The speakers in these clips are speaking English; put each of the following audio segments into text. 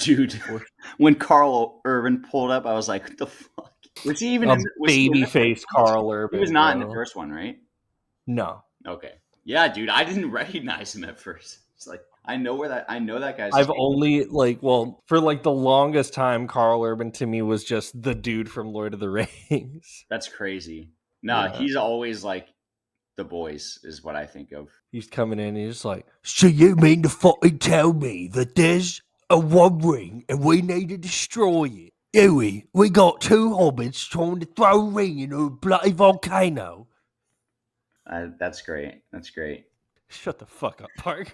Dude, when Carl Urban pulled up, I was like, what the fuck? Was he even was he in the babyface first one? Carl He was Urban, not in the bro. first one, right? No. Okay. Yeah, dude, I didn't recognize him at first. It's like I know that guy's I've face. only for the longest time, Carl Urban to me was just the dude from Lord of the Rings. That's crazy. No, Yeah. he's always like the boys is what I think of. He's coming in and he's just like, so you mean to fucking tell me that there's a one ring and we need to destroy it? Huey, we got two hobbits trying to throw a ring into a bloody volcano. That's great. That's great. Shut the fuck up, Parker.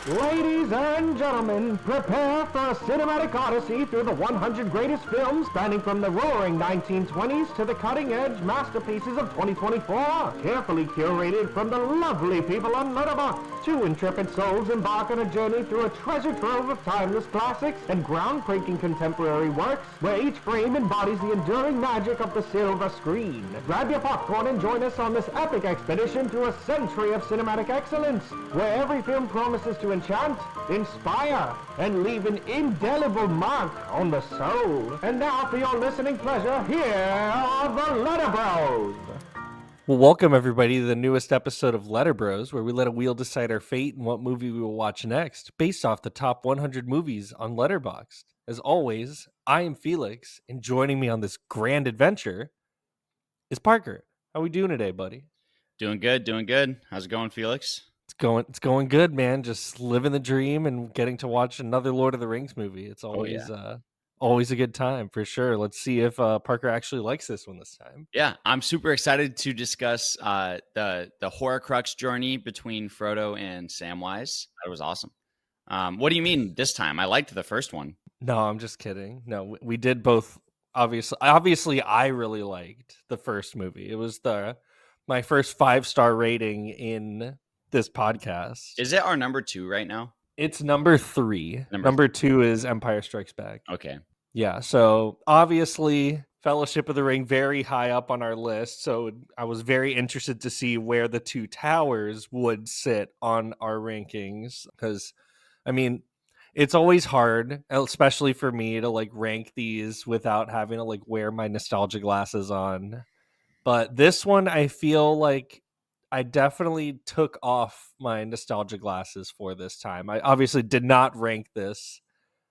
Ladies and gentlemen, prepare for a cinematic odyssey through the 100 greatest films spanning from the roaring 1920s to the cutting-edge masterpieces of 2024. Carefully curated from the lovely people on Letterboxd. Two intrepid souls embark on a journey through a treasure trove of timeless classics and groundbreaking contemporary works, where each frame embodies the enduring magic of the silver screen. Grab your popcorn and join us on this epic expedition through a century of cinematic excellence, where every film promises to enchant, inspire, and leave an indelible mark on the soul. And now, for your listening pleasure, here are the LetterBros. Well, welcome everybody to the newest episode of LetterBros, where we let a wheel decide our fate and what movie we will watch next, based off the top 100 movies on Letterboxd. As always, I am Felix, and joining me on this grand adventure is Parker. How we doing today, buddy? Doing good, doing good. How's it going, Felix? It's going good, man. Just living the dream and getting to watch another Lord of the Rings movie. It's always always a good time for sure. Let's see if Parker actually likes this one this time. Yeah, I'm super excited to discuss the Horcrux journey between Frodo and Samwise. That was awesome. What do you mean this time? I liked the first one. No, I'm just kidding. No, we did both. Obviously, I really liked the first movie. It was my first 5-star rating in this podcast. Is it our number 2 right now? It's number 3. Number 2 is Empire Strikes Back. Okay. Yeah, so obviously Fellowship of the Ring very high up on our list, so I was very interested to see where the Two Towers would sit on our rankings, because I mean, it's always hard, especially for me, to rank these without having to wear my nostalgia glasses on. But this one, I feel like I definitely took off my nostalgia glasses for this time. I obviously did not rank this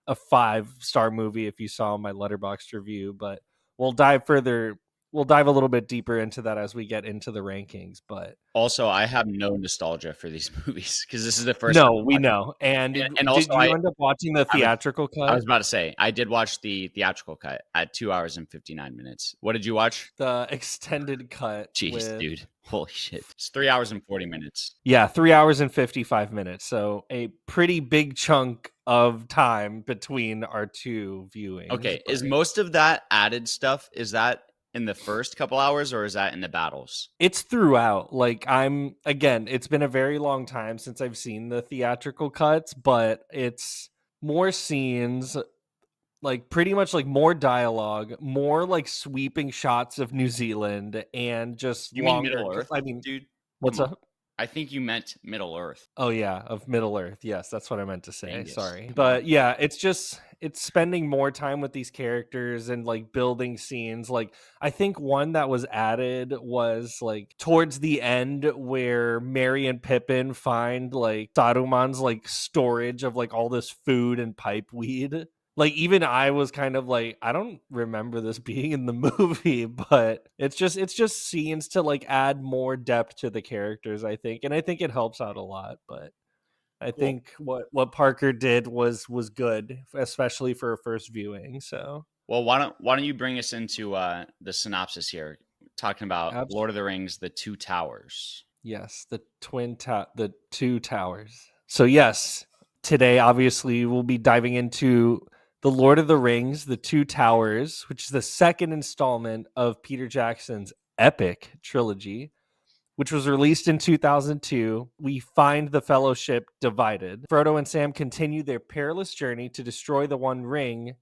a 5-star movie if you saw my Letterboxd review, but we'll dive a little bit deeper into that as we get into the rankings. But also, I have no nostalgia for these movies because this is the first. No, we know. And also, did you end up watching the theatrical cut? I was about to say I did watch the theatrical cut at 2 hours and 59 minutes. What did you watch? The extended cut. Jeez, dude. Holy shit. It's 3 hours and 40 minutes. Yeah, 3 hours and 55 minutes. So a pretty big chunk of time between our two viewings. Okay, is most of that added stuff, is that in the first couple hours or is that in the battles? It's throughout. It's been a very long time since I've seen the theatrical cuts, but it's more scenes, pretty much more dialogue, more sweeping shots of New Zealand, and just you longer. Mean Middle Earth? I mean, dude, what's up? I think you meant Middle Earth. Oh yeah, of Middle Earth. Yes, that's what I meant to say. Angus. Sorry. But yeah, it's spending more time with these characters and building scenes. I think one that was added was towards the end where Merry and Pippin find Saruman's storage of all this food and pipe weed. Even I was kind of I don't remember this being in the movie, but it's just scenes to add more depth to the characters, I think. And I think it helps out a lot, but I think what Parker did was good, especially for a first viewing. So, well, why don't you bring us into the synopsis here, talking about Lord of the Rings, the Two Towers. Yes, the Two Towers. So yes, today obviously we'll be diving into The Lord of the Rings, The Two Towers, which is the second installment of Peter Jackson's epic trilogy, which was released in 2002. We find the Fellowship divided. Frodo and Sam continue their perilous journey to destroy the One Ring,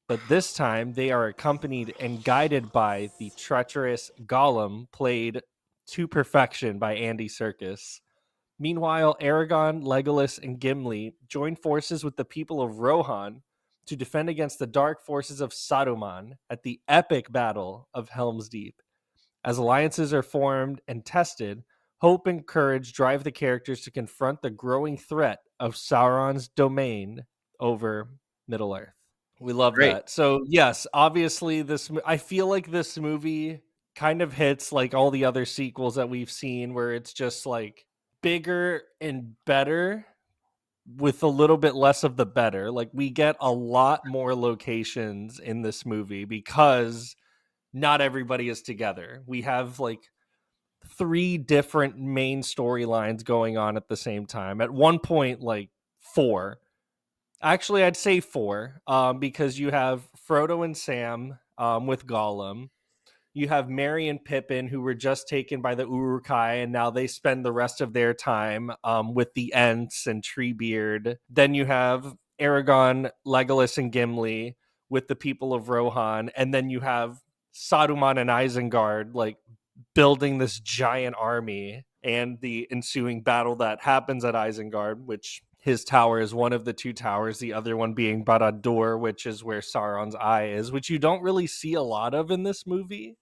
but this time they are accompanied and guided by the treacherous Gollum, played to perfection by Andy Serkis. Meanwhile, Aragorn, Legolas, and Gimli join forces with the people of Rohan to defend against the dark forces of Saruman at the epic Battle of Helm's Deep. As alliances are formed and tested, hope and courage drive the characters to confront the growing threat of Sauron's domain over Middle-earth. We love Great. that. So, yes, obviously I feel like this movie kind of hits like all the other sequels that we've seen where it's just like bigger and better with a little bit less of the better. Like we get a lot more locations in this movie because not everybody is together. We have like 3 different main storylines going on at the same time. At one point, like 4. Actually, I'd say 4, because you have Frodo and Sam with Gollum. You have Merry and Pippin, who were just taken by the Uruk-hai, and now they spend the rest of their time with the Ents and Treebeard. Then you have Aragorn, Legolas, and Gimli with the people of Rohan, and then you have Saruman and Isengard like building this giant army and the ensuing battle that happens at Isengard, which his tower is one of the 2 towers, the other one being Barad-dûr, which is where Sauron's eye is, which you don't really see a lot of in this movie.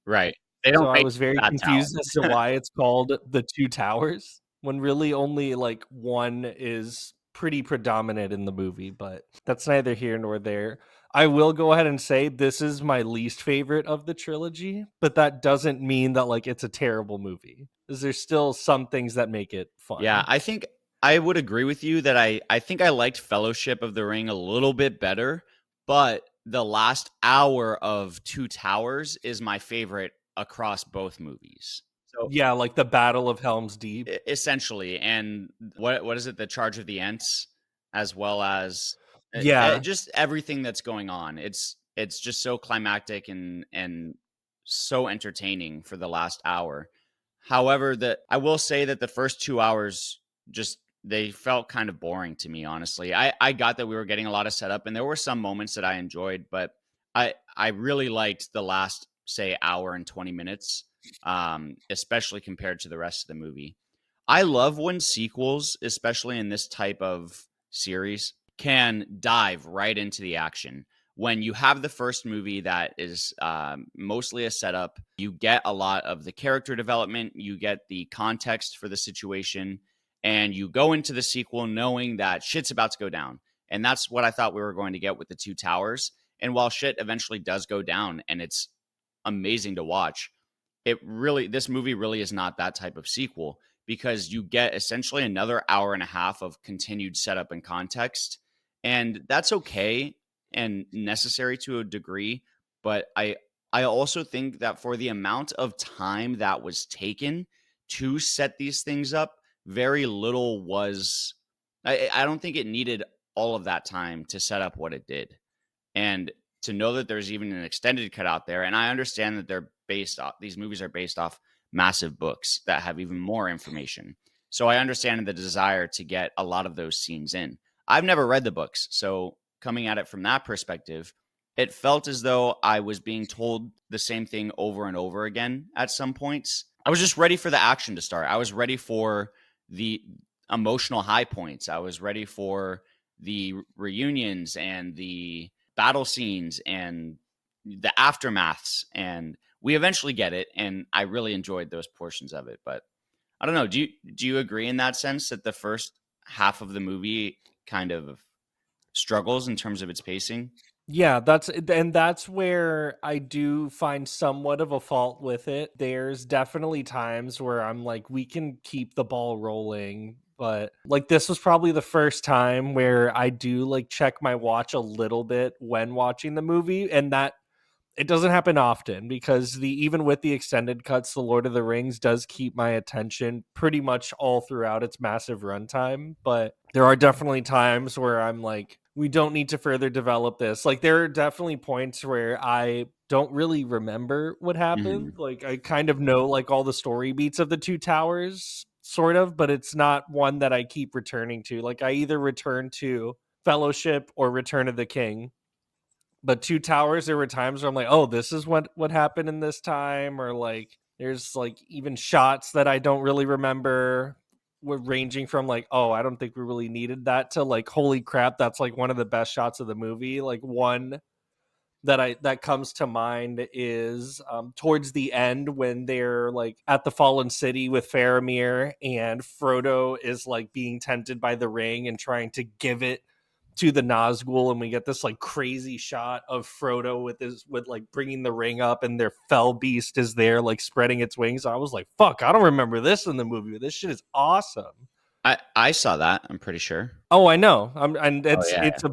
Right. They So don't I make was very that confused as to tower. why it's called the 2 towers when really only like one is pretty predominant in the movie, but that's neither here nor there. I will go ahead and say this is my least favorite of the trilogy, but that doesn't mean that like it's a terrible movie. Because there's still some things that make it Yeah, fun. I think I would agree with you that I think I liked Fellowship of the Ring a little bit better, but the last hour of Two Towers is my favorite across both movies. So Yeah, like the Battle of Helm's Deep. essentially, and what is it? The Charge of the Ents, as well as Yeah. just everything that's going on. It's just so climactic and so entertaining for the last hour. However, I will say that the first 2 hours just they felt kind of boring to me, honestly. I got that we were getting a lot of setup and there were some moments that I enjoyed, but I really liked the last, say, hour and 20 minutes, especially compared to the rest of the movie. I love when sequels, especially in this type of series, can dive right into the action. When you have the first movie that is mostly a setup, you get a lot of the character development, you get the context for the situation, and you go into the sequel knowing that shit's about to go down. And that's what I thought we were going to get with the Two Towers. And while shit eventually does go down and it's amazing to watch, this movie really is not that type of sequel because you get essentially another hour and a half of continued setup and context. And that's okay and necessary to a degree, but I also think that for the amount of time that was taken to set these things up, very little was I don't think it needed all of that time to set up what it did. And to know that there's even an extended cut out there, and I understand that these movies are based off massive books that have even more information. So I understand the desire to get a lot of those scenes in. I've never read the books, so coming at it from that perspective, it felt as though I was being told the same thing over and over again at some points. I was just ready for the action to start. I was ready for the emotional high points. I was ready for the reunions and the battle scenes and the aftermaths, and we eventually get it, and I really enjoyed those portions of it. But I don't know, do you agree in that sense that the first half of the movie kind of struggles in terms of its pacing? Yeah, that's where I do find somewhat of a fault with it. There's definitely times where I'm like, we can keep the ball rolling, but like this was probably the first time where I do like check my watch a little bit when watching the movie, and that it doesn't happen often because even with the extended cuts, the Lord of the Rings does keep my attention pretty much all throughout its massive runtime. But there are definitely times where I'm like, we don't need to further develop this. Like there are definitely points where I don't really remember what happened. Mhm. Like I kind of know like all the story beats of the Two Towers, sort of, but it's not one that I keep returning to. Like I either return to Fellowship or Return of the King, but Two Towers, there were times where I'm like, oh, this is what happened in this time, or like There's like even shots that I don't really remember, were ranging from like, oh, I don't think we really needed that, to like, holy crap, that's like one of the best shots of the movie. Like one that comes to mind is towards the end when they're like at the Fallen City with Faramir, and Frodo is like being tempted by the ring and trying to give it to the Nazgul, and we get this like crazy shot of Frodo with like bringing the ring up, and their fell beast is there like spreading its wings. I was like, fuck, I don't remember this in the movie, but this shit is awesome. I saw that. I'm pretty sure. Oh, I know. And Oh yeah. it's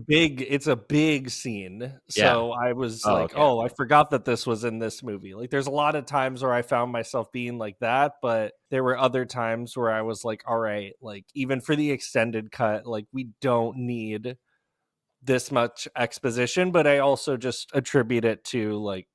a big scene. Yeah. So I was Oh, like, okay. oh, I forgot that this was in this movie. Like there's a lot of times where I found myself being like that, but there were other times where I was like, all right, like even for the extended cut, like we don't need this much exposition, but I also just attribute it to like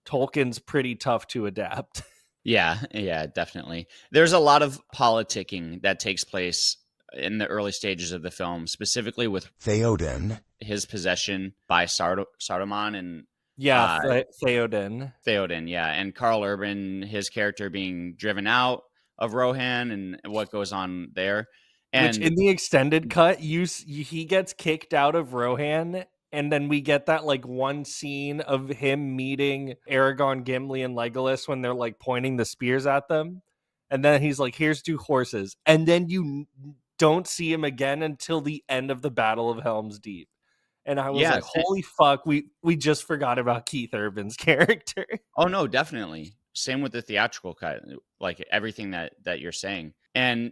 Tolkien's pretty tough to adapt. Yeah, definitely. There's a lot of politicking that takes place in the early stages of the film, specifically with Theoden. his possession by Saruman and Yeah, uh, Theoden. Theoden. Yeah, and Carl Urban, his character being driven out of Rohan, and what goes on there. Which And in the extended cut, he gets kicked out of Rohan, and then we get that like one scene of him meeting Aragorn, Gimli, and Legolas when they're like pointing the spears at them, and then he's like, "Here's 2 horses," and then don't see him again until the end of the Battle of Helm's Deep. And I was yeah, like, "Holy fuck, we just forgot about Keith Urban's character." oh no, definitely. Same with the theatrical cut, like everything that you're saying. And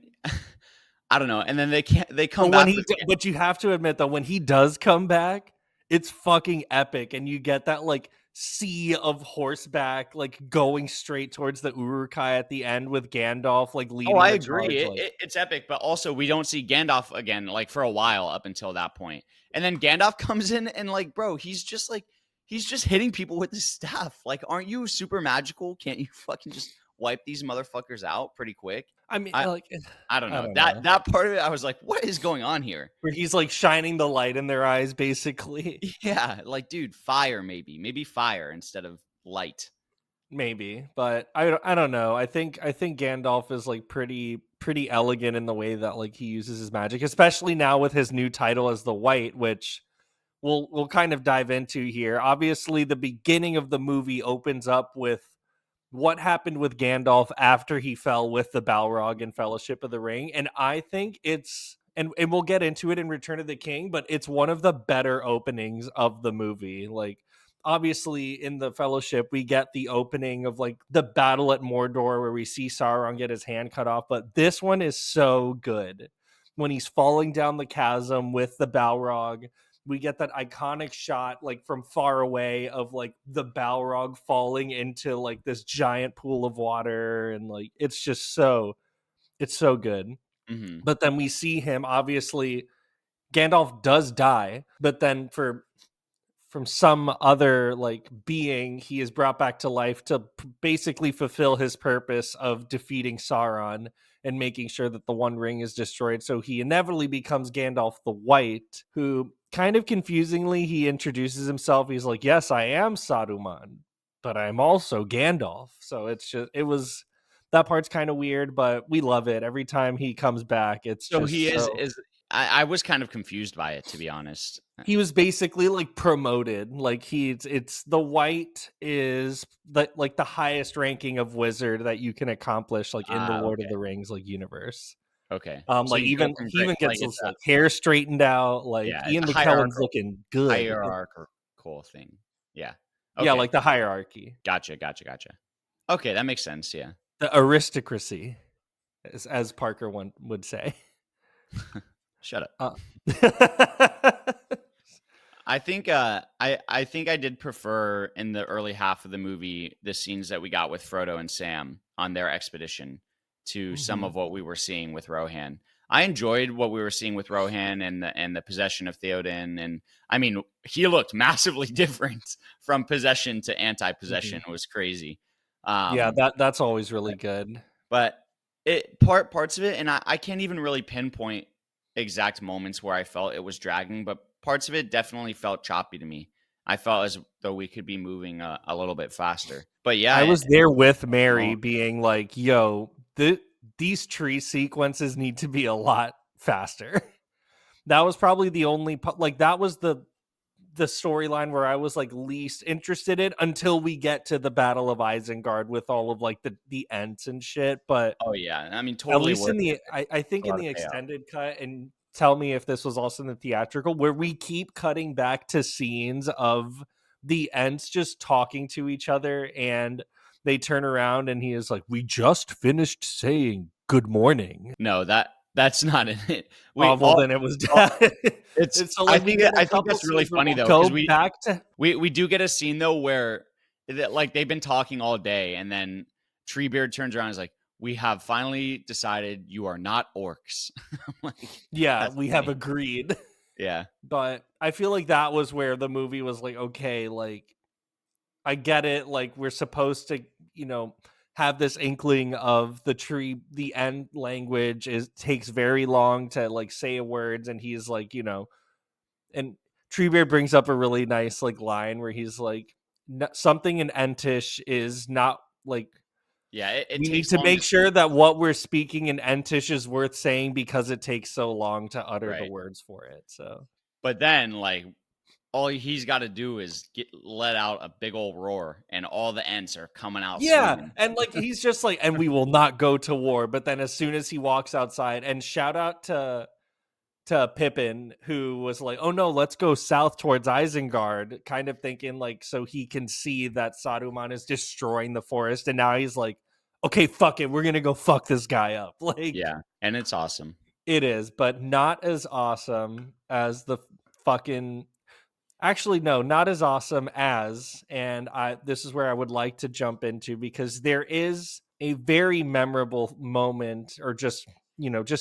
I don't know. And then they come But when back with but you have to admit though, when he does come back, it's fucking epic, and you get that like sea of horseback like going straight towards the Uruk-hai at the end with Gandalf like Oh, leading I the agree. charge. Like, It's epic, but also we don't see Gandalf again, like for a while up until that point. And then Gandalf comes in and like, bro, he's just hitting people with his staff. Like, aren't you super magical? Can't you fucking just wipe these motherfuckers out pretty quick? I mean, I like, I don't I know. don't know. That part of it, I was like, what is going on here? Where he's like shining the light in their eyes, basically. Yeah, like, dude, fire maybe fire instead of light. Maybe, but I don't know. I think Gandalf is like pretty elegant in the way that like he uses his magic, especially now with his new title as the White, which we'll kind of dive into here. Obviously, the beginning of the movie opens up with what happened with Gandalf after he fell with the Balrog in Fellowship of the Ring, and I think it's and we'll get into it in Return of the King, but it's one of the better openings of the movie. Like obviously in the Fellowship we get the opening of like the battle at Mordor where we see Sauron get his hand cut off, but this one is so good when he's falling down the chasm with the Balrog. We get that iconic shot like from far away of like the Balrog falling into like this giant pool of water, and like it's so good. Hmm. But then we see him, obviously Gandalf does die, but then from some other like being, he is brought back to life to basically fulfill his purpose of defeating Sauron and making sure that the One Ring is destroyed. So he inevitably becomes Gandalf the White, who kind of confusingly he introduces himself. He's like, "Yes, I am Saruman, but I'm also Gandalf." So it was that part's kind of weird, but we love it every time he comes back. It's So he just so is I was kind of confused by it, to be honest. he was basically like promoted. Like it's the White is like the highest ranking of wizard that you can accomplish like in the Lord of Okay. the Rings like universe. Okay. So Like you go even from he even like gets it's his like hair straightened out. Like yeah, Ian it's a McKellen's looking good. hierarchical thing. Yeah. Yeah, Okay. like the hierarchy, Gotcha. Okay, that makes sense. Yeah. the aristocracy, as Parker one would say. Shut up. Uh, I think I think I did prefer in the early half of the movie the scenes that we got with Frodo and Sam on their expedition to some Mhm. of what we were seeing with Rohan. I enjoyed what we were seeing with Rohan and the possession of Theoden, and I mean he looked massively different from possession to anti-possession. It was crazy. Yeah, Um, that's always really good. but parts of it, and I can't even really pinpoint exact moments where I felt it was dragging, but parts of it definitely felt choppy to me. I felt as though we could be moving a little bit faster. But yeah, I was there with Mary oh, being like, yo, these tree sequences need to be a lot faster. That was probably the only like that was the storyline where I was like least interested in until we get to the Battle of Isengard with all of like the Ents and shit. But oh yeah, I mean, at totally least worth in it. the I It's think a in lot of the payoff. extended cut, and tell me if this was also in the theatrical, where we keep cutting back to scenes of the Ents just talking to each other, and they turn around and he is like, we just finished saying good morning. No, that's not in it. We Oh well, then it was all and it's so like we get a I think couple that's really scenes where funny we'll though, go because back to we do get a scene though where that like they've been talking all day, and then Treebeard turns around and is like, "We have finally decided you are not orcs." I'm like, yeah, that's we have funny. agreed. Yeah. But I feel like that was where the movie was like, okay, like I get it. Like we're supposed to, have this inkling of the end language is takes very long to like say words, and he's like, and Treebeard brings up a really nice like line where he's like, something in Entish is not like Yeah, it we need takes to long to make speak. sure that what we're speaking in Entish is worth saying because it takes so long to utter the Right. words for it. So But then, like, all he's gotta do is let out a big old roar, and all the Ents are coming out yeah, swinging. and like he's just like, and we will not go to war. But then as soon as he walks outside, and shout out to Pippin, who was like, "Oh no, let's go south towards Isengard," kind of thinking like so he can see that Saruman is destroying the forest, and now he's like, "Okay, fuck it, we're gonna go fuck this guy up." Like Yeah, and it's awesome. it is, but not as awesome as the fucking. Actually, no, not as awesome as, and this is where I would like to jump into because there is a very memorable moment or just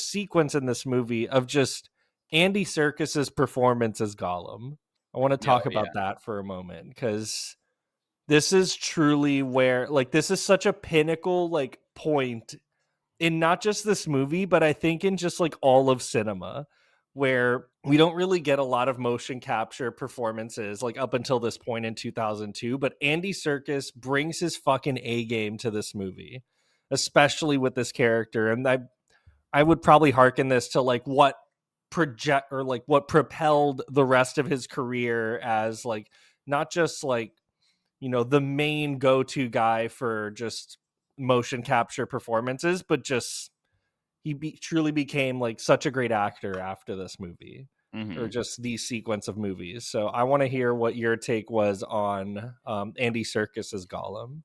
sequence in this movie of just Andy Serkis's performance as Gollum. I want to Yeah, talk oh, yeah. about that for a moment because this is truly where like this is such a pinnacle like point in not just this movie, but I think in just like all of cinema, where we don't really get a lot of motion capture performances like up until this point in 2002. But Andy Serkis brings his fucking A game to this movie, especially with this character. And I would probably hearken this to like what project or like what propelled the rest of his career as like not just like the main go-to guy for just motion capture performances, but just truly became like such a great actor after this movie or Mhm. just the sequence of movies. So I want to hear what your take was on Andy Serkis as Gollum.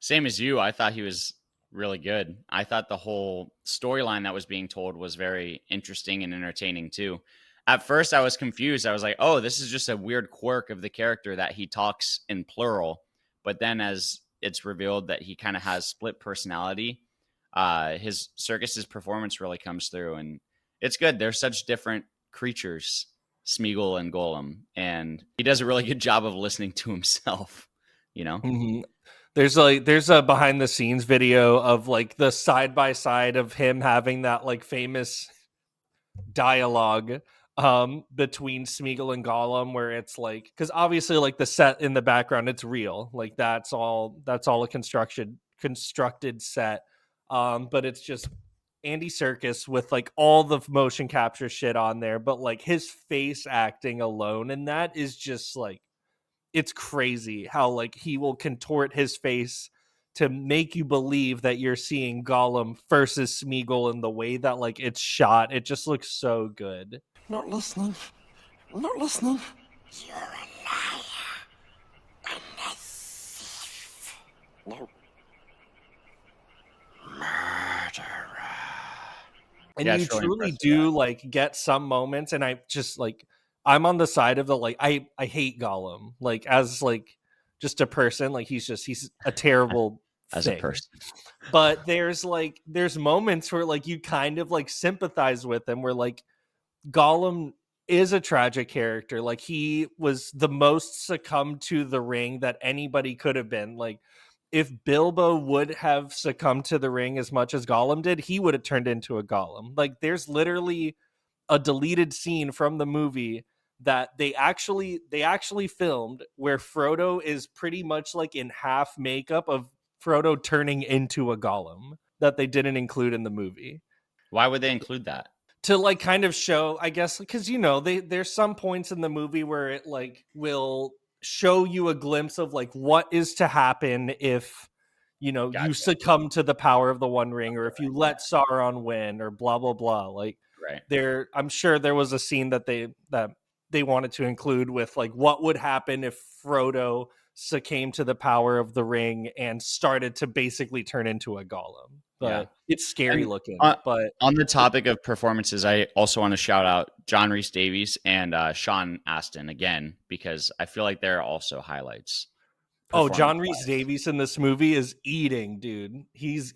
Same as you, I thought he was really good. I thought the whole storyline that was being told was very interesting and entertaining too. At first, I was confused. I was like, "Oh, this is just a weird quirk of the character that he talks in plural." But then, as it's revealed that he kind of has split personality, his Circus's performance really comes through, and it's good. They're such different creatures, Smeagol and Golem, and he does a really good job of listening to himself. You know? Mm-hmm. There's a behind the scenes video of like the side by side of him having that like famous dialogue between Smeagol and Gollum where it's like because obviously like the set in the background it's real like that's all a constructed set but it's just Andy Serkis with like all the motion capture shit on there but like his face acting alone and that is just like it's crazy how like he will contort his face to make you believe that you're seeing Gollum versus Smeagol in the way that like it's shot. It just looks so good. Not listening. Not listening. You're a liar and a thief. No. And Yeah, you it's really truly impressive. do like get some moments and I just like I'm on the side of the like I hate Gollum like as like just a person like he's a terrible As a thing. person. But there's moments where like you kind of like sympathize with him where like Gollum is a tragic character. Like he was the most succumbed to the ring that anybody could have been. Like if Bilbo would have succumbed to the ring as much as Gollum did, he would have turned into a Gollum. Like there's literally a deleted scene from the movie that they actually filmed where Frodo is pretty much like in half makeup of Frodo turning into a golem that they didn't include in the movie. Why would they include that? To like kind of show, I guess, because there's some points in the movie where it like will show you a glimpse of like what is to happen if you Gotcha. succumb to the power of the One Ring, or if you Right, let Sauron win, or blah blah blah. Like right. I'm sure there was a scene that they wanted to include with like what would happen if Frodo succumbed to the power of the ring and started to basically turn into a golem. Yeah. But it's scary And looking. But on the topic of performances, I also want to shout out John Rhys Davies and Sean Astin again, because I feel like they're also highlights. John Rhys Davies in this movie is eating, dude. He's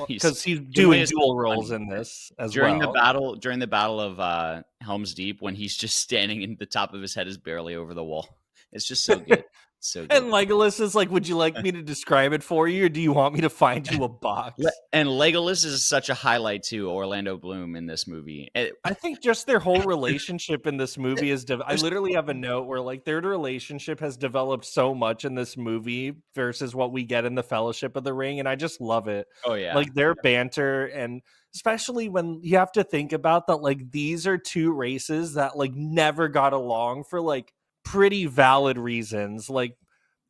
because he's Gimli doing is dual so roles funny. in this as during well. During the battle of Helm's Deep, when he's just standing and the top of his head is barely over the wall. It's just so good. So good. And Legolas is like, would you like me to describe it for you, or do you want me to find you a box? And Legolas is such a highlight too, Orlando Bloom in this movie. I think just their whole relationship in this movie is I literally have a note where like their relationship has developed so much in this movie versus what we get in the Fellowship of the Ring, and I just love it. Oh yeah. Like their banter, and especially when you have to think about that, like these are two races that like never got along for like pretty valid reasons. Like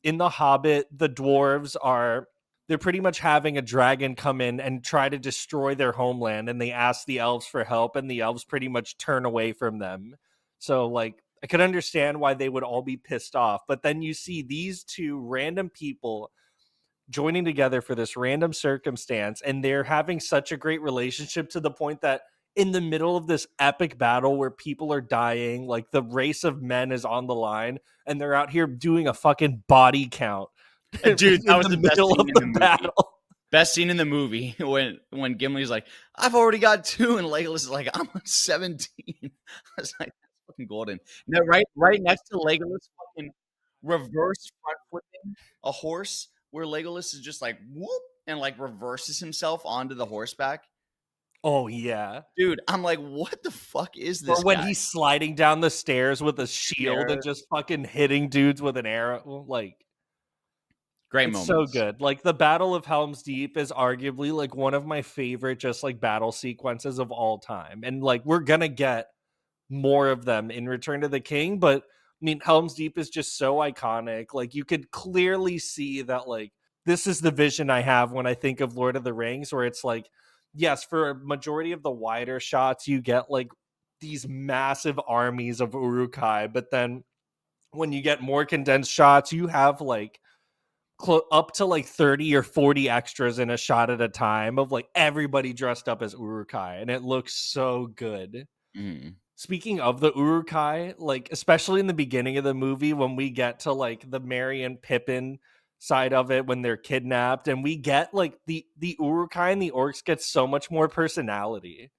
in The Hobbit, the dwarves they're pretty much having a dragon come in and try to destroy their homeland, and they ask the elves for help, and the elves pretty much turn away from them. So like I could understand why they would all be pissed off, but then you see these two random people joining together for this random circumstance, and they're having such a great relationship to the point that in the middle of this epic battle where people are dying, like the race of men is on the line, and they're out here doing a fucking body count. Dude, that was the best middle scene of in the the movie. battle. Best scene in the movie when Gimli's like, I've already got 2, and Legolas is like, I'm on 17. I was like, that's fucking golden. Now, right next to Legolas fucking reverse front flipping a horse, where Legolas is just like whoop and like reverses himself onto the horseback. Oh yeah. Dude, I'm like, what the fuck is Or this when guy? he's sliding down the stairs with a shield and just fucking hitting dudes with an arrow. Like Great it's moments. so good. Like the Battle of Helm's Deep is arguably like one of my favorite just like battle sequences of all time. And like we're gonna get more of them in Return to the King, but I mean Helm's Deep is just so iconic. Like you could clearly see that like this is the vision I have when I think of Lord of the Rings, where it's like, yes, for a majority of the wider shots, you get like these massive armies of Uruk-hai, but then when you get more condensed shots, you have like up to like 30 or 40 extras in a shot at a time of like everybody dressed up as Uruk-hai, and it looks so good. Mm. Speaking of the Uruk-hai, like especially in the beginning of the movie when we get to like the Merry and Pippin side of it when they're kidnapped, and we get like the Uruk-hai and the orcs get so much more personality.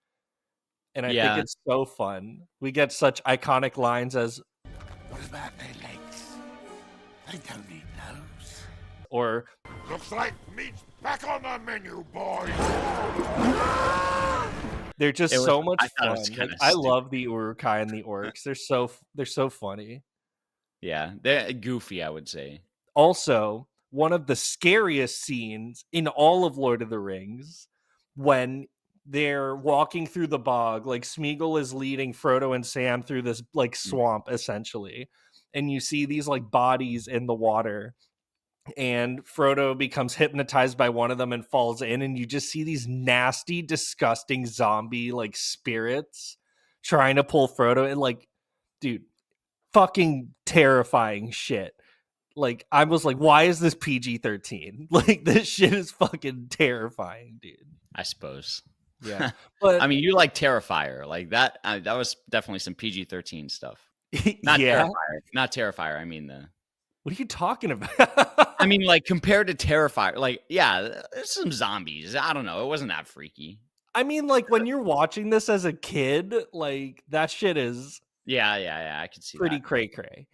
And I think it's so fun. We get such iconic lines as, What about their legs? They don't need those. or Looks like meat's back on the menu, boys. they're just so much fun. Like, I stupid. love the Uruk-hai and the orcs. They're so funny. Yeah, they're goofy, I would say. Also, one of the scariest scenes in all of Lord of the Rings, when they're walking through the bog, like Smeagol is leading Frodo and Sam through this like swamp essentially, and you see these like bodies in the water, and Frodo becomes hypnotized by one of them and falls in, and you just see these nasty, disgusting zombie like spirits trying to pull Frodo, and like, dude, fucking terrifying shit. Like, I was like, why is this PG-13? Like, this shit is fucking terrifying, dude. I suppose. Yeah. But I mean, you like Terrifier. Like that that was definitely some PG-13 stuff. Not yeah. Terrifier. Not Terrifier. I mean the What are you talking about? I mean, like compared to Terrifier, like, yeah, there's some zombies. I don't know. It wasn't that freaky. I mean, like when you're watching this as a kid, like that shit is Yeah. I can see pretty that. cray-cray.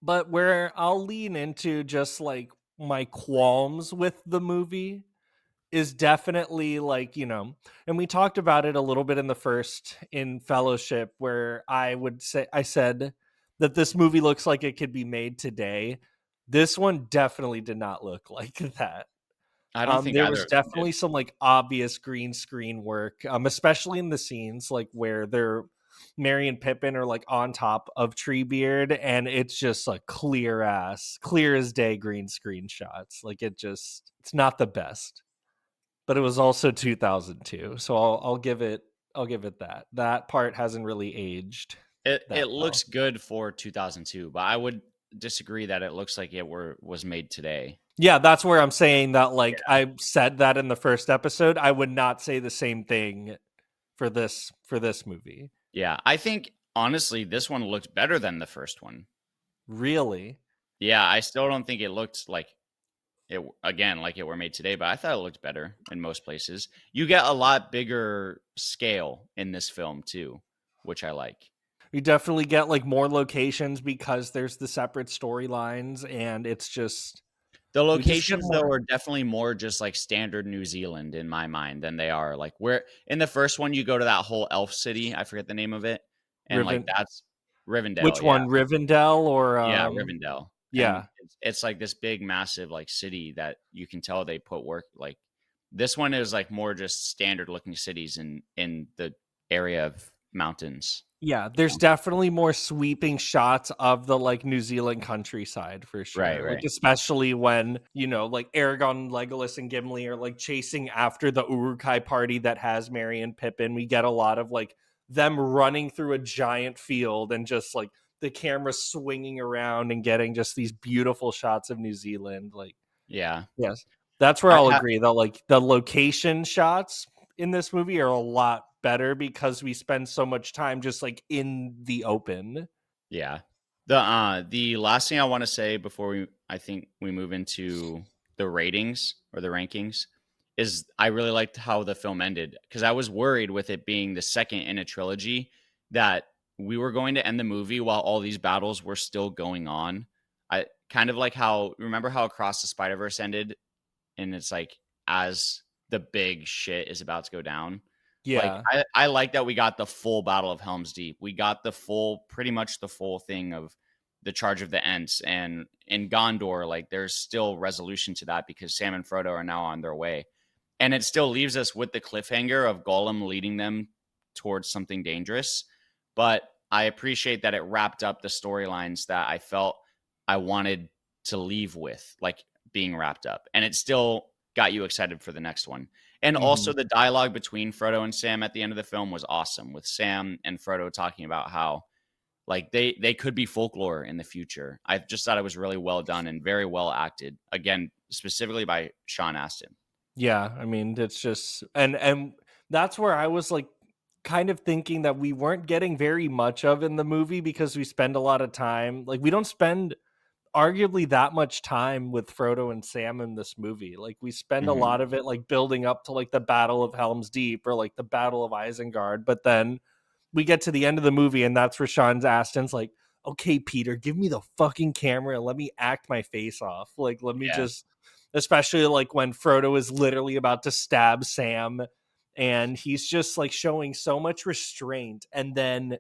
But where I'll lean into just like my qualms with the movie is definitely like, and we talked about it a little bit in Fellowship, where I said that this movie looks like it could be made today. This one definitely did not look like that. I don't think There either was of them did. definitely some like obvious green screen work, especially in the scenes like where they're Merry and Pippin are like on top of Treebeard, and it's just like clear as day green screen shots. Like it's not the best, but it was also 2002, so I'll give it that. That part hasn't really aged It that well. looks good for 2002, but I would disagree that it looks like it was made today. Yeah, that's where I'm saying that, like, I said that in the first episode. I would not say the same thing for this movie. Yeah, I think honestly this one looked better than the first one. Really? Yeah, I still don't think it looked like like it were made today, but I thought it looked better in most places. You get a lot bigger scale in this film too, which I like. You definitely get like more locations because there's the separate storylines, and it's just The we just get locations though more are definitely more just like standard New Zealand in my mind than they are like where in the first one you go to that whole elf city, I forget the name of it, and like Riven. that's Rivendell, Which yeah. one, Rivendell or Yeah, Rivendell. And yeah. it's like this big massive like city that you can tell they put work like this one is like more just standard looking cities in the area of mountains. Yeah, there's definitely more sweeping shots of the like New Zealand countryside for Right, sure. Like right. especially when, like Aragon, Legolas, and Gimli are like chasing after the Uruk-hai party that has Merry and Pippin. We get a lot of like them running through a giant field and just like the camera swinging around and getting just these beautiful shots of New Zealand. Like, Yeah. yes, that's where I I'll have agree that like the location shots in this movie are a lot better because we spend so much time just like in the open. Yeah. The last thing I want to say before I think we move into the ratings or the rankings is I really liked how the film ended because I was worried with it being the second in a trilogy that we were going to end the movie while all these battles were still going on. I kind of like how remember how Across the Spider-Verse ended and it's like as the big shit is about to go down. Like Yeah. I like that we got the full Battle of Helm's Deep. We got pretty much the full thing of the Charge of the Ents, and in Gondor, like there's still resolution to that because Sam and Frodo are now on their way, and it still leaves us with the cliffhanger of Gollum leading them towards something dangerous. But I appreciate that it wrapped up the storylines that I felt I wanted to leave with, like being wrapped up, and it still got you excited for the next one. And also Mhm. the dialogue between Frodo and Sam at the end of the film was awesome with Sam and Frodo talking about how like they could be folklore in the future. I just thought it was really well done and very well acted. Again, specifically by Sean Astin. Yeah, I mean, it's just and that's where I was like kind of thinking that we weren't getting very much of in the movie because we spend a lot of time like we don't spend arguably that much time with Frodo and Sam in this movie. Like we spend a Mhm. lot of it like building up to like the Battle of Helm's Deep or like the Battle of Isengard, but then we get to the end of the movie and that's where Sean Astin's like, "Okay, Peter, give me the fucking camera and let me act my face off. Like let me Yeah. just." Especially like when Frodo is literally about to stab Sam and he's just like showing so much restraint, and then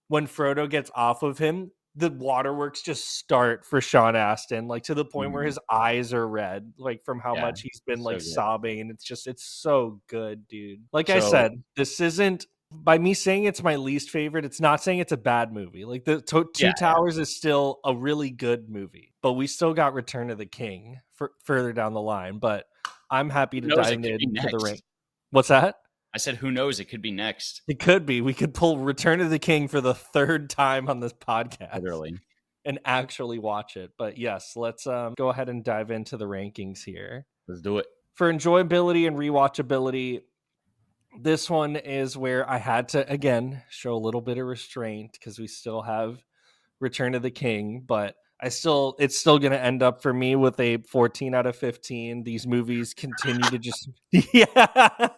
when Frodo gets off of him, the waterworks just start for Sean Astin, like to the point where Mhm. his eyes are red, like from how Yeah. much he's been So like good. sobbing. And it's so good, dude. Like I So said, this isn't by me saying it's my least favorite, it's not saying it's a bad movie. Like the yeah, Two Towers is still a really good movie, but we still got Return of the King for further down the line. But I'm happy who to knows? dive It could be into the rank. next. What's that? I said, who knows? It could be next. It could be. We could pull Return of the King for the third time on this podcast Literally. and actually watch it. But yes, let's go ahead and dive into the rankings here. Let's do it. For enjoyability and rewatchability, this one is where I had to again show a little bit of restraint because we still have Return of the King, but it's still going to end up for me with a 14 out of 15. These movies continue to just yeah.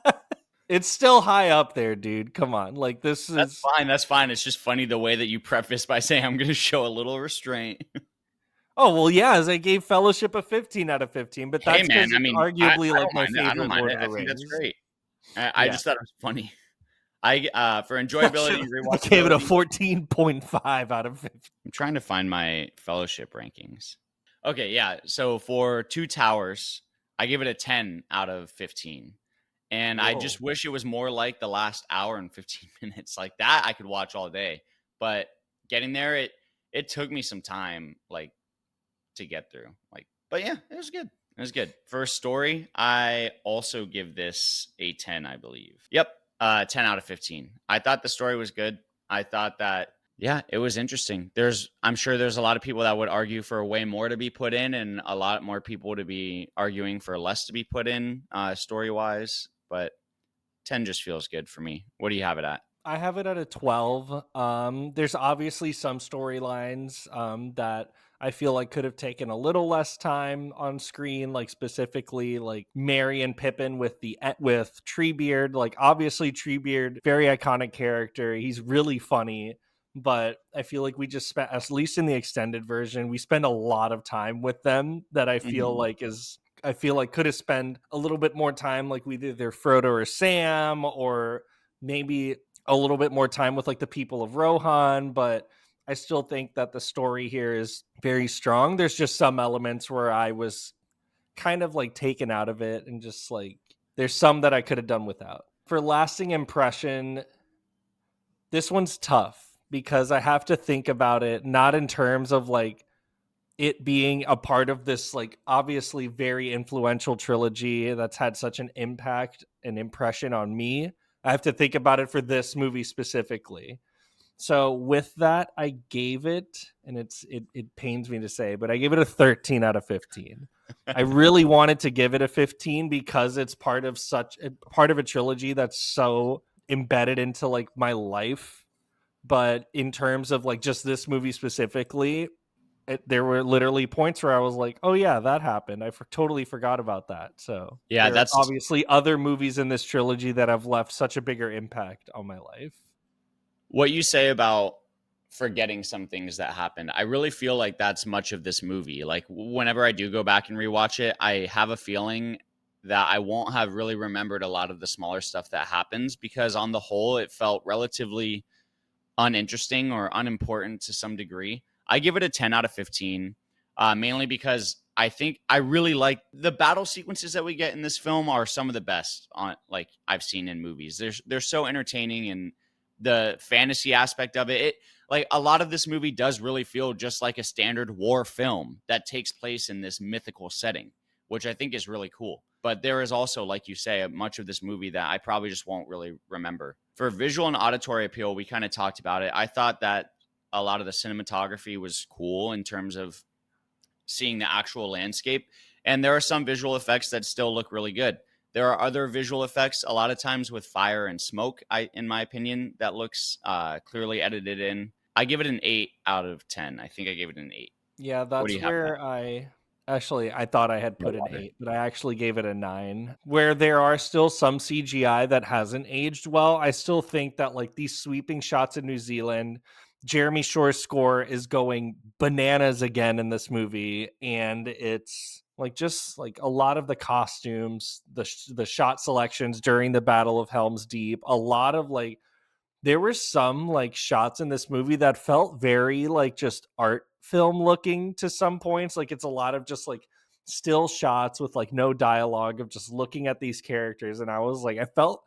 It's still high up there, dude. Come on. Like this That's is fine. That's fine. It's just funny the way that you preface by saying I'm going to show a little restraint. Oh, well, yeah, as I gave Fellowship a 15 out of 15, but Hey, that's man. because I it's mean, I arguably like don't my mind it. I don't favorite mind Lord it. of I the think that's Rings. great. I Yeah. just thought it was funny. For enjoyability, I gave it a rewatchability, 14.5 out of 50. I'm trying to find my Fellowship rankings. Okay, yeah. So for Two Towers, I give it a 10 out of 15. And I just Whoa. wish it was more like the last hour and 15 minutes. Like that I could watch all day. But getting there, it took me some time like to get through. But yeah, it was good. It was good. For story, I also give this a 10, I believe. Yep. 10 out of 15. I thought the story was good. I thought that, yeah, it was interesting. I'm sure there's a lot of people that would argue for way more to be put in, and a lot more people to be arguing for less to be put in, story wise. But 10 just feels good for me. What do you have it at? I have it at a 12. There's obviously some storylines that I feel like could have taken a little less time on screen, like specifically like Merry and Pippin with Treebeard. Like obviously Treebeard, very iconic character. He's really funny, but I feel like we just spent, at least in the extended version, we spend a lot of time with them that I feel like could have spent a little bit more time like with either Frodo or Sam, or maybe a little bit more time with like the people of Rohan. But I still think that the story here is very strong. There's just some elements where I was kind of like taken out of it, and just like there's some that I could have done without. For lasting impression, this one's tough because I have to think about it not in terms of like it being a part of this like obviously very influential trilogy that's had such an impact and impression on me. I have to think about it for this movie specifically. So with that, I gave it, and it pains me to say, but I gave it a 13 out of 15. I really wanted to give it a 15 because it's part of a trilogy that's so embedded into like my life. But in terms of like just this movie specifically, there were literally points where I was like, "Oh yeah, that happened. I totally forgot about that." So Yeah, there are that's obviously other movies in this trilogy that have left such a bigger impact on my life. what you say about forgetting some things that happened. I really feel like that's much of this movie. Like whenever I do go back and rewatch it, I have a feeling that I won't have really remembered a lot of the smaller stuff that happens, because on the whole it felt relatively uninteresting or unimportant to some degree. I give it a 10 out of 15, mainly because I think I really like the battle sequences that we get in this film are some of the best on like I've seen in movies. They're so entertaining, and the fantasy aspect of it, like a lot of this movie does really feel just like a standard war film that takes place in this mythical setting, which I think is really cool. But there is also, like you say, much of this movie that I probably just won't really remember. For visual and auditory appeal, we kind of talked about it. I thought that a lot of the cinematography was cool in terms of seeing the actual landscape. And there are some visual effects that still look really good. There are other visual effects, a lot of times with fire and smoke, in my opinion, that looks clearly edited in. I give it an 8 out of 10. I think I gave it an 8. Yeah, What do that's you have? where I thought I had put an 8, but I actually gave it a 9. Where there are still some CGI that hasn't aged well, I still think that like these sweeping shots in New Zealand, Jeremy Shore's score is going bananas again in this movie, and it's like just like a lot of the costumes, the shot selections during the Battle of Helm's Deep, a lot of like there were some like shots in this movie that felt very like just art film looking to some points. Like it's a lot of just like still shots with like no dialogue of just looking at these characters. And I was like, I felt,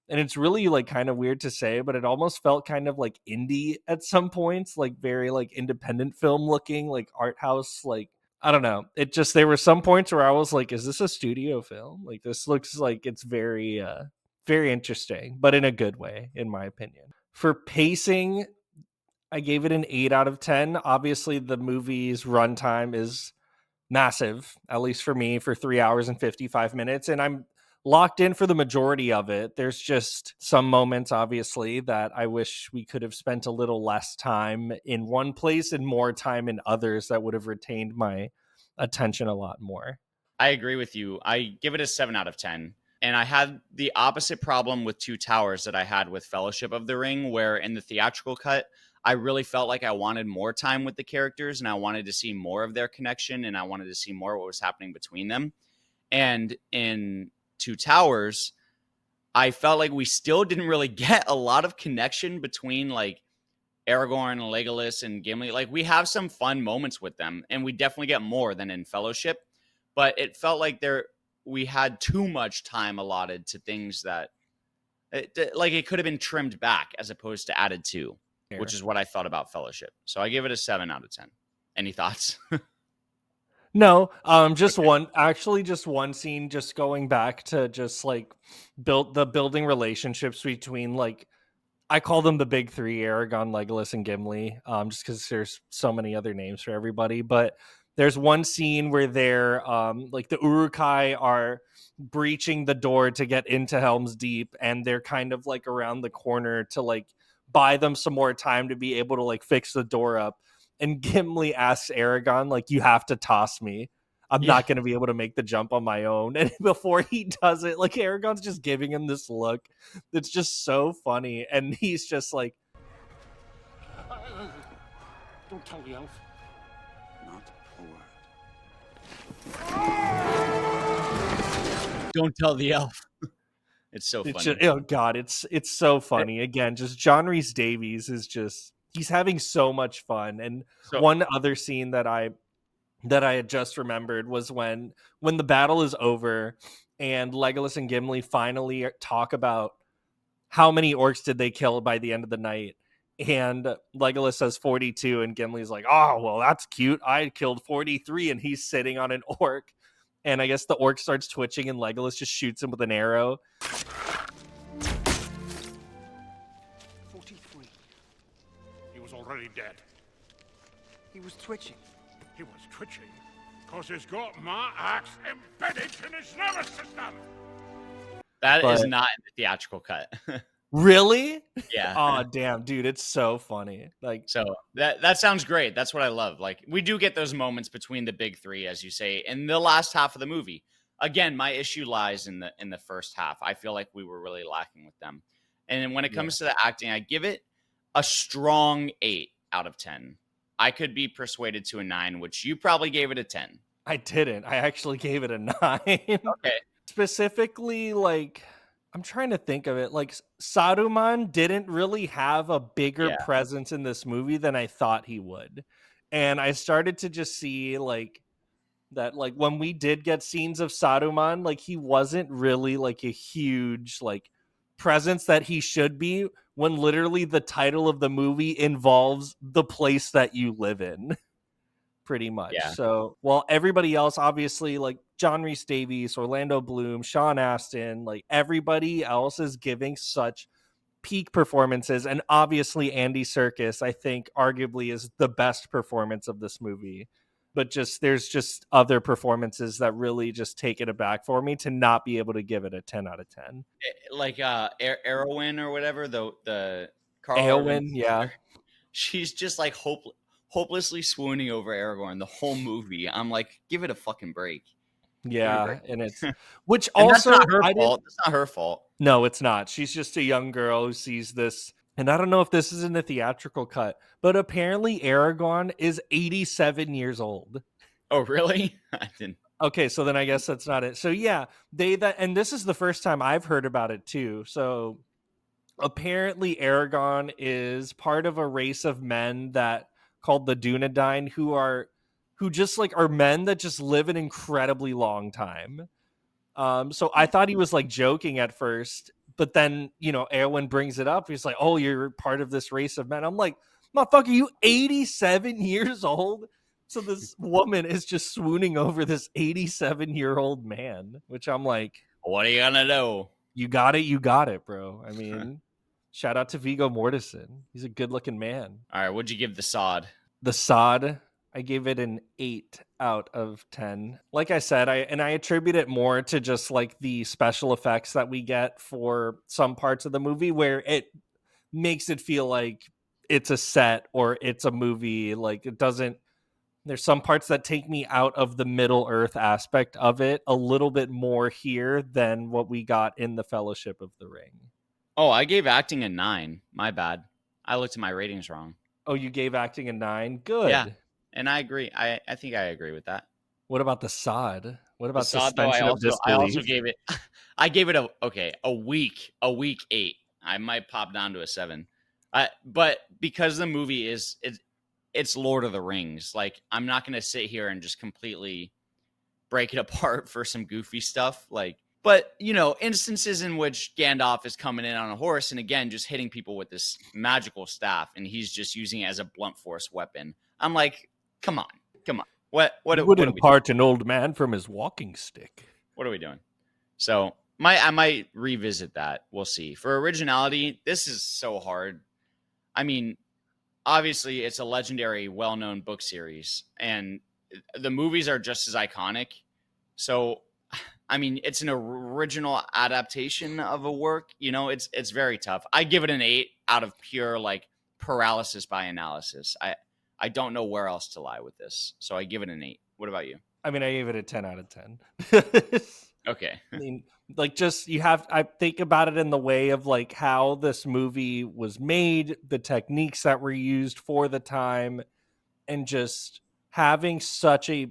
and it's really like kind of weird to say, but it almost felt kind of like indie at some points, like very like independent film looking, like art house, like I don't know. It just there were some points where I was like, is this a studio film? Like this looks like it's very interesting, but in a good way, in my opinion. For pacing, I gave it an 8 out of 10. Obviously, the movie's runtime is massive, at least for me, for 3 hours and 55 minutes. And I'm locked in for the majority of it. There's just some moments, obviously, that I wish we could have spent a little less time in one place and more time in others that would have retained my attention a lot more. I agree with you. I give it a 7 out of 10. And I had the opposite problem with Two Towers that I had with Fellowship of the Ring, where in the theatrical cut, I really felt like I wanted more time with the characters, and I wanted to see more of their connection, and I wanted to see more of what was happening between them. And in Two Towers, I felt like we still didn't really get a lot of connection between like Aragorn and Legolas and Gimli. Like we have some fun moments with them, and we definitely get more than in Fellowship. But it felt like we had too much time allotted to things that like it could have been trimmed back as opposed to added to, which is what I thought about Fellowship. So I give it a 7 out of 10. Any thoughts? No, just one, actually just one scene, just going back to just like building relationships between, like, I call them the big three: Aragon, Legolas, and Gimli, just because there's so many other names for everybody. But there's one scene where they're like the Uruk-hai are breaching the door to get into Helm's Deep, and they're kind of like around the corner to like buy them some more time to be able to like fix the door up. And Gimli asks Aragon, like, you have to toss me. I'm Yeah. not going to be able to make the jump on my own. And before he does it, like, Aragon's just giving him this look that's just so funny. And he's just like, Don't tell the elf. Not a word. Don't tell the elf. It's so funny. it's just, oh God, it's so funny. Again, just John Rhys Davies is just, he's having so much fun. And one other scene that I had just remembered was when the battle is over and Legolas and Gimli finally talk about how many orcs did they kill by the end of the night. And Legolas says 42, and Gimli's like, oh, well, that's cute. I killed 43, and he's sitting on an orc. And I guess the orc starts twitching, and Legolas just shoots him with an arrow. 43. He was already dead. He was twitching. He was twitching because he's got my axe embedded in his nervous system. That is not in the theatrical cut. Really? Yeah. Oh, damn, dude, it's so funny. Like, so that sounds great. That's what I love. Like, we do get those moments between the big three, as you say, in the last half of the movie. Again, my issue lies in the first half. I feel like we were really lacking with them. And when it comes to the acting, I give it a strong 8 out of 10. I could be persuaded to a 9, which you probably gave it a 10. I didn't. I actually gave it a 9. Okay. Specifically, like, I'm trying to think of it. Like, Saruman didn't really have a bigger presence in this movie than I thought he would. And I started to just see, like, that, like, when we did get scenes of Saruman, like, he wasn't really, like, a huge, like, presence that he should be, when literally the title of the movie involves the place that you live in. Pretty much. Yeah. So while everybody else, obviously, like John Rhys Davies, Orlando Bloom, Sean Astin, like everybody else is giving such peak performances. And obviously Andy Serkis, I think, arguably is the best performance of this movie. But just there's just other performances that really just take it aback for me to not be able to give it a 10 out of 10. Like Erwin or whatever, the Carl Eowyn, yeah. She's just like hopelessly swooning over Aragorn the whole movie. I'm like, give it a fucking break. Yeah, and it's which and also that's not her fault. That's not her fault. No, it's not. She's just a young girl who sees this, and I don't know if this is in the theatrical cut, but apparently Aragorn is 87 years old. Oh, really? I didn't. Okay, so then I guess that's not it. So yeah, and this is the first time I've heard about it too. So apparently Aragorn is part of a race of men that called the Dunedain, who just like are men that just live an incredibly long time. So I thought he was like joking at first, but then, you know, Eowyn brings it up. He's like, oh, you're part of this race of men. I'm like, motherfucker, you 87 years old? So this woman is just swooning over this 87-year-old man, which I'm like, what are you gonna do? You got it, bro. I mean, shout out to Viggo Mortensen. He's a good-looking man. All right, what'd you give the sod? The sod, I gave it an 8 out of 10. Like I said, I attribute it more to just like the special effects that we get for some parts of the movie, where it makes it feel like it's a set or it's a movie. Like, it doesn't. There's some parts that take me out of the Middle Earth aspect of it a little bit more here than what we got in the Fellowship of the Ring. Oh, I gave acting a 9. My bad. I looked at my ratings wrong. Oh, you gave acting a 9? Good. Yeah, and I agree. I think I agree with that. What about the sod? What about the sod, though, I also gave it I gave it a week 8. I might pop down to a 7. But because the movie it's Lord of the Rings, like I'm not going to sit here and just completely break it apart for some goofy stuff. Like, but instances in which Gandalf is coming in on a horse and again just hitting people with this magical staff, and he's just using it as a blunt force weapon. I'm like, come on. What are we doing? Part an old man from his walking stick. What are we doing? So I might revisit that. We'll see. For originality, this is so hard. I mean, obviously, it's a legendary, well-known book series, and the movies are just as iconic. So, I mean, it's an original adaptation of a work. It's very tough. I give it an 8 out of pure like paralysis by analysis. I don't know where else to lie with this, so I give it an 8. What about you? I mean, I gave it a 10 out of 10. Okay. I mean, like, just I think about it in the way of like how this movie was made, the techniques that were used for the time, and just having such a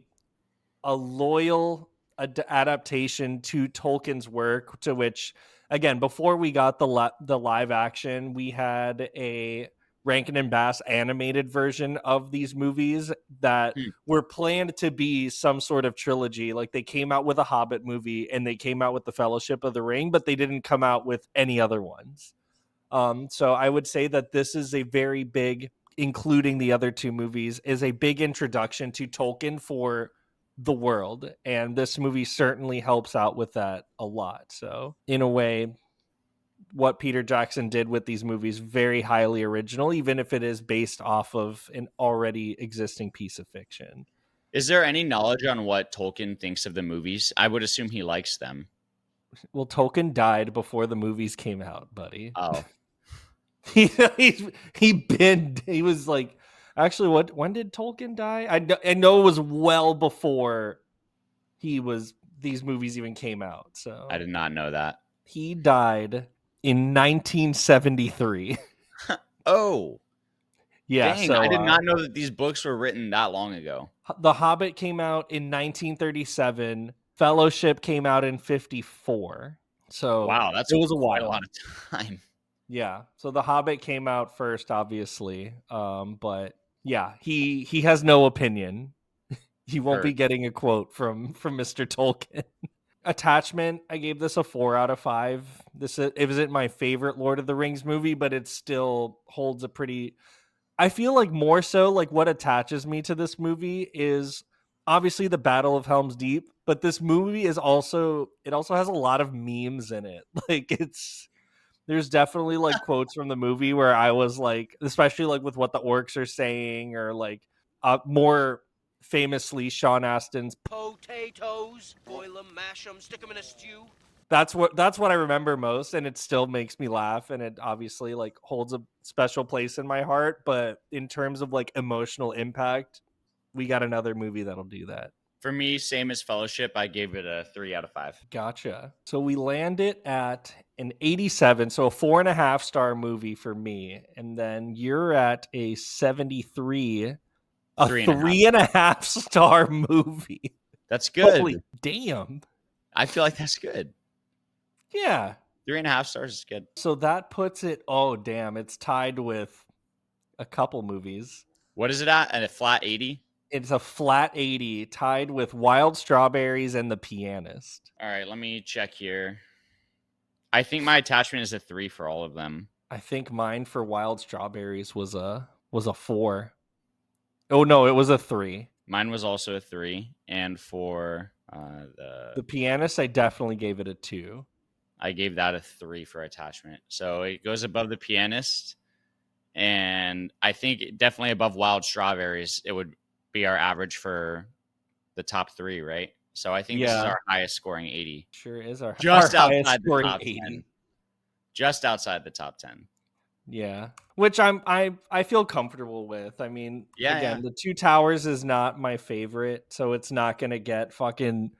loyal adaptation to Tolkien's work, to which, again, before we got the live action, we had a Rankin and Bass animated version of these movies that were planned to be some sort of trilogy. Like, they came out with a Hobbit movie and they came out with the Fellowship of the Ring, but they didn't come out with any other ones. So I would say that this is a very big, including the other two movies, is a big introduction to Tolkien for the world. And this movie certainly helps out with that a lot. So in a way, what Peter Jackson did with these movies, very highly original, even if it is based off of an already existing piece of fiction. Is there any knowledge on what Tolkien thinks of the movies? I would assume he likes them. Well, Tolkien died before the movies came out, buddy. Oh. he was like, actually, when did Tolkien die? I know it was well before these movies even came out. So I did not know that. He died in 1973. Oh. Yeah. Dang, so I did not know that these books were written that long ago. The Hobbit came out in 1937. Fellowship came out in 54. So wow, it was a lot of time. Yeah. So The Hobbit came out first, obviously. But yeah, he has no opinion. He won't be getting a quote from Mr. Tolkien. Attachment, I gave this a 4 out of 5. It wasn't my favorite Lord of the Rings movie, but it still holds a pretty... I feel like more so like what attaches me to this movie is obviously the Battle of Helm's Deep, but this movie is also has a lot of memes in it. Like, there's definitely like quotes from the movie where I was like, especially like with what the orcs are saying, or like more famously Sean Astin's potatoes, boil them, mash them, stick them in a stew. That's what I remember most, and it still makes me laugh, and it obviously like holds a special place in my heart. But in terms of like emotional impact, we got another movie that'll do that. For me, same as Fellowship, I gave it a 3 out of 5. Gotcha. So we land it at an 87, so a 4.5 star movie for me, and then you're at a 73, a 3.5 star movie. That's good. Holy damn! I feel like that's good. Yeah, 3.5 stars is good. So that puts it. Oh damn! It's tied with a couple movies. What is it at? At a flat 80? It's a flat 80, tied with Wild Strawberries and The Pianist. All right, let me check here. I think my attachment is a 3 for all of them. I think mine for Wild Strawberries was a 4. Oh no, it was a 3. Mine was also a 3, and for The Pianist, I definitely gave it a 2. I gave that a 3 for attachment. So it goes above The Pianist, and I think definitely above Wild Strawberries. It would be our average for the top 3, right? So I think this is our highest scoring 80. Sure is our just our outside the top 80. 10. Just outside the top 10. Yeah, which I feel comfortable with. I mean, again, The Two Towers is not my favorite, so it's not gonna get fucking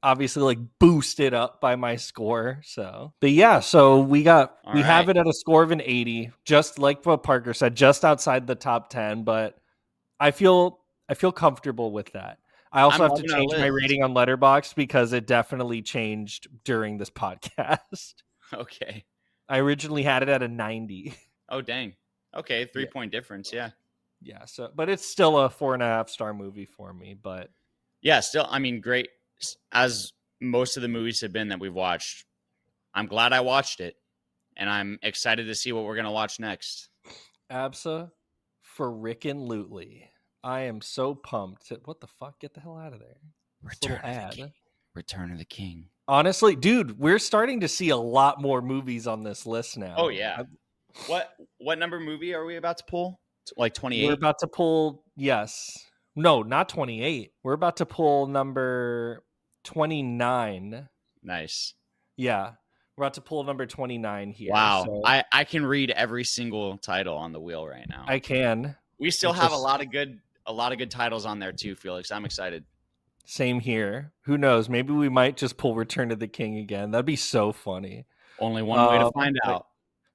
obviously like boosted up by my score. So, but yeah, so we have it at a score of an 80, just like what Parker said, just outside the top 10. But I feel comfortable with that. I also I'm have to loving our change my list. rating on Letterboxd because it definitely changed during this podcast. Okay. I originally had it at a 90. Oh, dang. Okay, 3 Yeah. point difference. Yeah. Yeah, so but it's still a 4.5-star movie for me. But Yeah, still, I mean, great. As most of the movies have been that we've watched, I'm glad I watched it, and I'm excited to see what we're going to watch next. Absa for Rickin' Lootly. I am so pumped. What the fuck? Get the hell out of there. This little ad. Return of the King. Honestly, dude, we're starting to see a lot more movies on this list now. Oh, yeah. What number movie are we about to pull? Like 28? We're about to pull, yes. No, not 28. We're about to pull number 29. Nice. Yeah. We're about to pull number 29 here. Wow. So I can read every single title on the wheel right now. I can. We still It have just- a lot of good titles on there too, Felix. I'm excited. Same here. Who knows? Maybe we might just pull Return of the King again. That'd be so funny. Only one way to find out.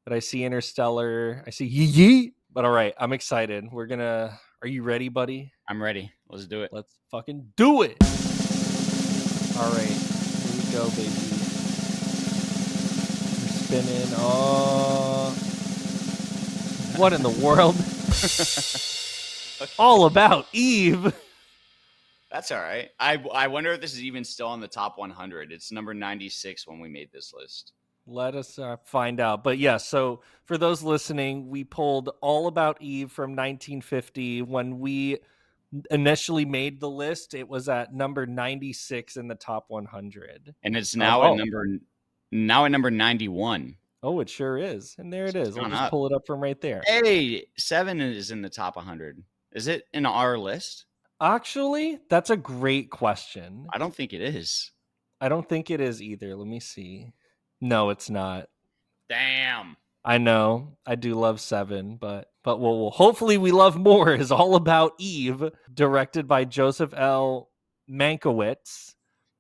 But I see Interstellar. I see Yee. But all right, I'm excited. Are you ready, buddy? I'm ready. Let's do it. Let's fucking do it. All right, here we go, baby. We're spinning. Oh, what in the world? All About Eve. That's all right. I wonder if this is even still on the top 100. It's number 96 when we made this list. Let us find out. But yeah, so for those listening, we pulled All About Eve from 1950. When we initially made the list, it was at number 96 in the top 100. And it's now at number 91. Oh, it sure is. And there it So it's is. I'll gone just up. pull it up from right there. Hey, 7 is in the top 100. Is it in our list? Actually, that's a great question. I don't think it is. I don't think it is either. Let me see. No, it's not. Damn. I know. I do love 7, but we'll hopefully we love more is All About Eve, directed by Joseph L. Mankiewicz.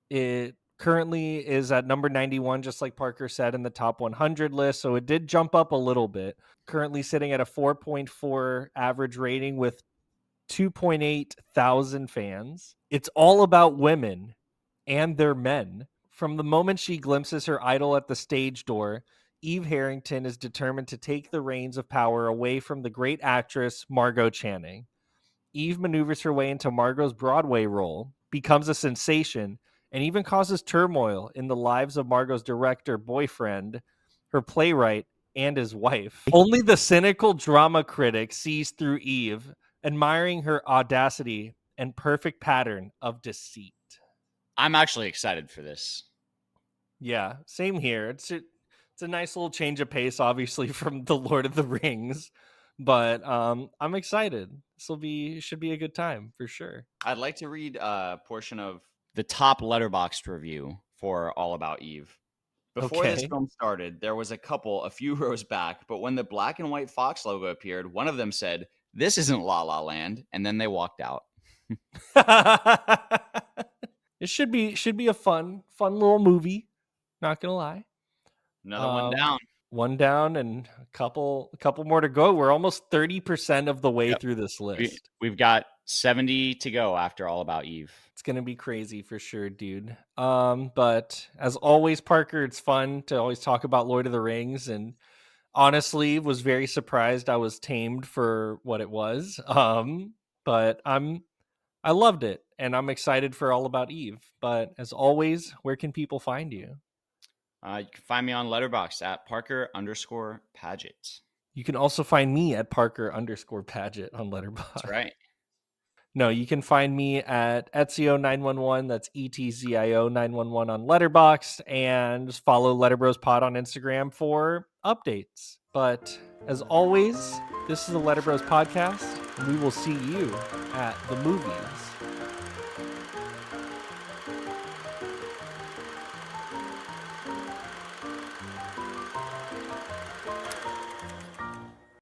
It currently is at number 91, just like Parker said, in the top 100 list. So it did jump up a little bit. Currently sitting at a 4.4 average rating with 2.8 thousand fans. It's all about women and their men. From the moment she glimpses her idol at the stage door, Eve Harrington is determined to take the reins of power away from the great actress Margot Channing. Eve maneuvers her way into Margot's Broadway role, becomes a sensation, and even causes turmoil in the lives of Margot's director, boyfriend, her playwright, and his wife. Only the cynical drama critic sees through Eve, admiring her audacity and perfect pattern of deceit. I'm actually excited for this. Yeah, same here. It's a nice little change of pace, obviously, from the Lord of the Rings, but I'm excited. Should be a good time for sure. I'd like to read a portion of the top Letterboxd review for All About Eve. Before this Okay. film started, there was a couple a few rows back, but when the black and white Fox logo appeared, one of them said, "This isn't La La Land," and then they walked out. It should be a fun little movie. Not gonna lie. Another one down. One down and a couple more to go. We're almost 30% of the way Yep. through this list. We've got 70 to go after All About Eve. It's gonna be crazy for sure, dude. But as always, Parker, it's fun to always talk about Lord of the Rings, and honestly was very surprised I was tamed for what it was. But I loved it, and I'm excited for All About Eve. But as always, where can people find you? You can find me on Letterboxd at Parker_Paget. You can also find me at Parker_Paget on Letterboxd. That's right. No, you can find me at Etzio911. That's ETZIO911 on Letterboxd, and just follow LetterBros Pod on Instagram for updates. But as always, this is the LetterBros Podcast, and we will see you at the movies.